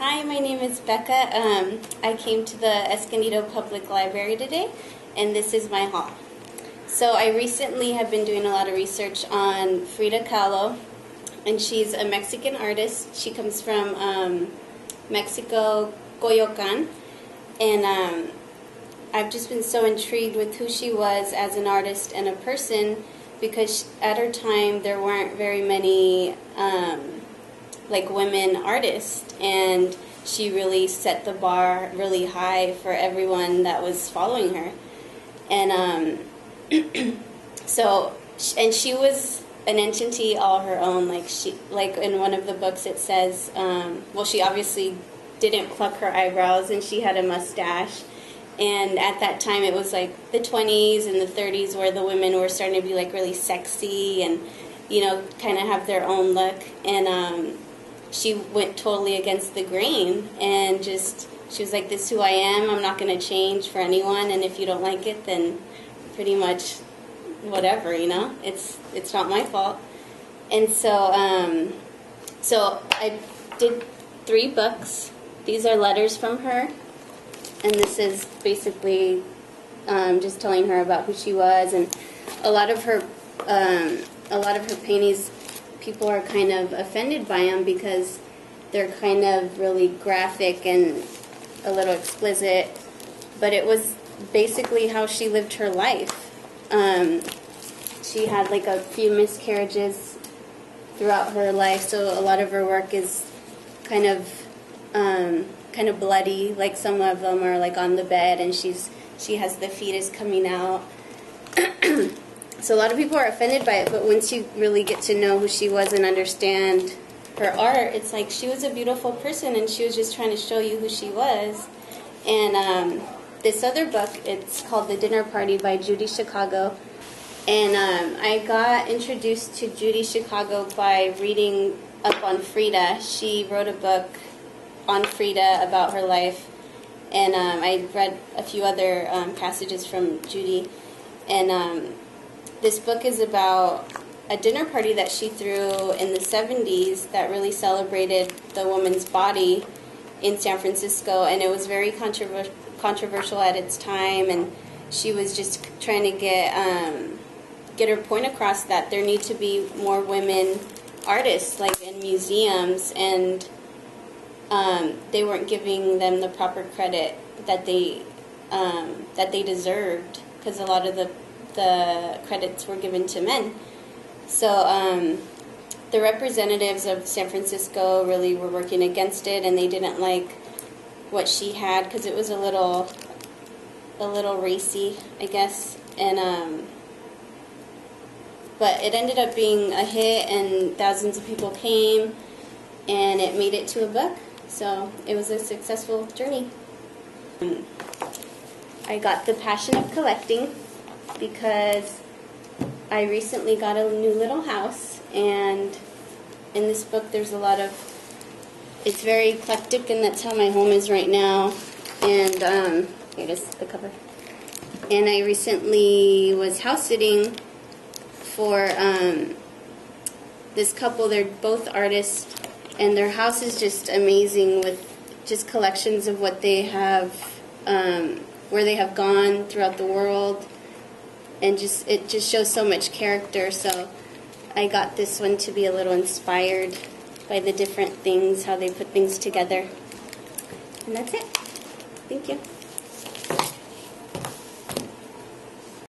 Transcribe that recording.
Hi, my name is Bekah. I came to the Escondido Public Library today, and this is my haul. So I recently have been doing a lot of research on Frida Kahlo, and she's a Mexican artist. She comes from Mexico, Coyoacan, and I've just been so intrigued with who she was as an artist and a person, because at her time there weren't very many women artists, and she really set the bar really high for everyone that was following her. And and she was an entity all her own. Like in one of the books it says, she obviously didn't pluck her eyebrows, and she had a mustache. And at that time it was like the 20s and the 30s where the women were starting to be like really sexy and, you know, kind of have their own look. And she went totally against the grain, and she was like, this is who I am, I'm not going to change for anyone, and if you don't like it, then pretty much whatever, you know, it's not my fault. And so I did 3 books. These are letters from her, and this is basically just telling her about who she was. And a lot of her paintings, people are kind of offended by them because they're kind of really graphic and a little explicit, but it was basically how she lived her life. She had like a few miscarriages throughout her life, so a lot of her work is kind of bloody. Like some of them are like on the bed, and she has the fetus coming out. So a lot of people are offended by it, but once you really get to know who she was and understand her art, it's like she was a beautiful person, and she was just trying to show you who she was. And this other book, it's called The Dinner Party by Judy Chicago. And I got introduced to Judy Chicago by reading up on Frida. She wrote a book on Frida about her life, and I read a few other passages from Judy. And this book is about a dinner party that she threw in the 70s that really celebrated the woman's body in San Francisco, and it was very controversial at its time, and she was just trying to get her point across that there need to be more women artists, like in museums, and they weren't giving them the proper credit that they deserved, because a lot of the credits were given to men. So the representatives of San Francisco really were working against it, and they didn't like what she had because it was a little racy, I guess. And but it ended up being a hit, and thousands of people came, and it made it to a book. So it was a successful journey. I got the passion of collecting because I recently got a new little house, and in this book there's a lot of, it's very eclectic, and that's how my home is right now. And here it is, the cover. And I recently was house sitting for this couple. They're both artists, and their house is just amazing, with just collections of what they have, where they have gone throughout the world. And it just shows so much character. So I got this one to be a little inspired by the different things, how they put things together. And that's it. Thank you.